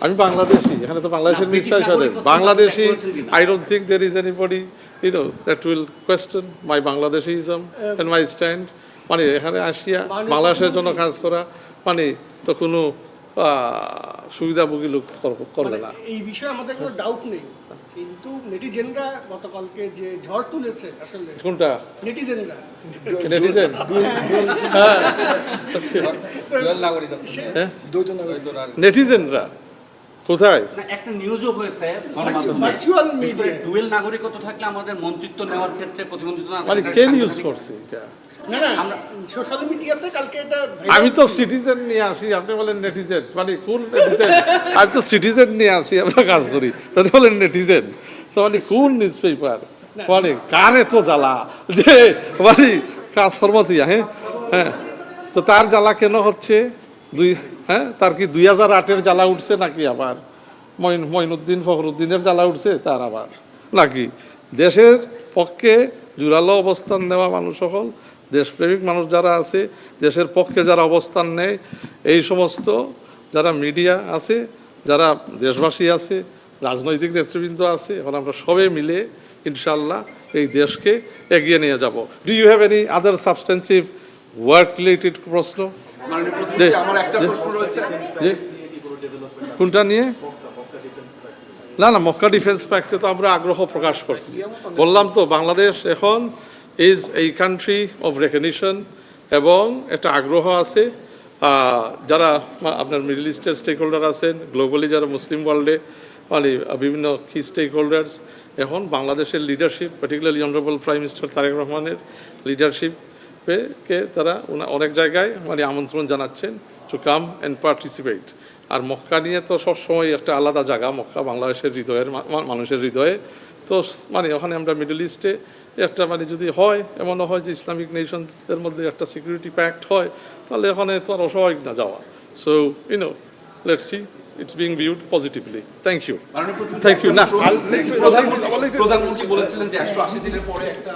আমি বাংলাদেশি, এখানে তো বাংলাদেশের মিনিস্টার হিসাবে Bangladeshi. I don't think there is anybody that will question my Bangladeshism and my stand. মানে এখানে আসিয়া বাংলাদেশের জন্য কাজ করা মানে তো কোনো সুবিধাভোগী লোক করবে না। এই বিষয়ে আমাদের কোনো ডাউট নেই, কিন্তু নেটিজেনরা গতকালকে যে ঝড় তুলেছে আসলে কোনটা নেটিজেনরা নেটিজেন নেটিজেনরা কোথায় একটা নিউজও হয়েছে ভার্চুয়াল মিডিয়া ডুয়েল নাগরিকত্ব থাকলে আমাদের মন্ত্রিত্ব নেওয়ার ক্ষেত্রে প্রতিবন্ধিত না মানে কে নিউজ করছে এটা? না না সোশ্যাল মিডিয়াতে কালকে এটা আমি তো সিটিজেন নিয়ে আসি, আপনি বলেন নেটিজেন। মানে কোন নেটিজেন? আমি তো সিটিজেন নিয়ে আসি, আমরা কাজ করি, তাহলে বলেন নেটিজেন। তো মানে কোন নিউজ পেপার? মানে কারে তো জ্বালা যে মানে কাজ ফরমতিয়া। হ্যাঁ হ্যাঁ, তো তার জ্বালা কেন হচ্ছে? তার কি 2008-এর জ্বালা উঠছে নাকি আবার মঈনুদ্দিন ফখরুদ্দিনের জ্বালা উঠছে তার আবার নাকি? দেশের পক্ষে জোরালো অবস্থান নেওয়া মানুষ সকল, দেশপ্রেমিক মানুষ যারা আছে, দেশের পক্ষে যারা অবস্থান নেয়, এই সমস্ত যারা মিডিয়া আছে, যারা দেশবাসী আছে, রাজনৈতিক নেতৃবৃন্দ আছে, এখন আমরা সবাই মিলে ইনশাল্লাহ এই দেশকে এগিয়ে নিয়ে যাব। Do you have any other substantive work related প্রশ্ন? আমার একটা প্রশ্ন রয়েছে, কোনটা নিয়ে? না না, মক্কা ডিফেন্স প্যাক্টে তো আমরা আগ্রহ প্রকাশ করছি। বললাম তো বাংলাদেশ এখন ইজ এই কান্ট্রি অফ রেকগনিশন, এবং একটা আগ্রহ আছে। যারা আপনার মিডল ইস্টের স্টেক হোল্ডার আছেন, গ্লোবালি যারা মুসলিম ওয়ার্ল্ডে মানে বিভিন্ন কি স্টেক হোল্ডার্স, এখন বাংলাদেশের leadership, particularly honourable prime minister Tarique রহমানের লিডারশিপকে তারা অনেক জায়গায় মানে আমন্ত্রণ জানাচ্ছেন টু কাম অ্যান্ড পার্টিসিপেট। আর মক্কা নিয়ে তো সবসময় একটা আলাদা জায়গা, মক্কা বাংলাদেশের হৃদয়ের মানুষের হৃদয়ে। তো মানে ওখানে আমরা মিডল ইস্টে একটা মানে যদি হয়, এমনও হয় যে ইসলামিক নেশনসদের মধ্যে একটা সিকিউরিটি প্যাক্ট হয়, তাহলে ওখানে তো আর অস্বাভাবিক না যাওয়া। So let's see, it's being viewed positively. Thank you, thank you. না, প্রধানমন্ত্রী বলেছিলেন যে 180 দিনের পরে একটা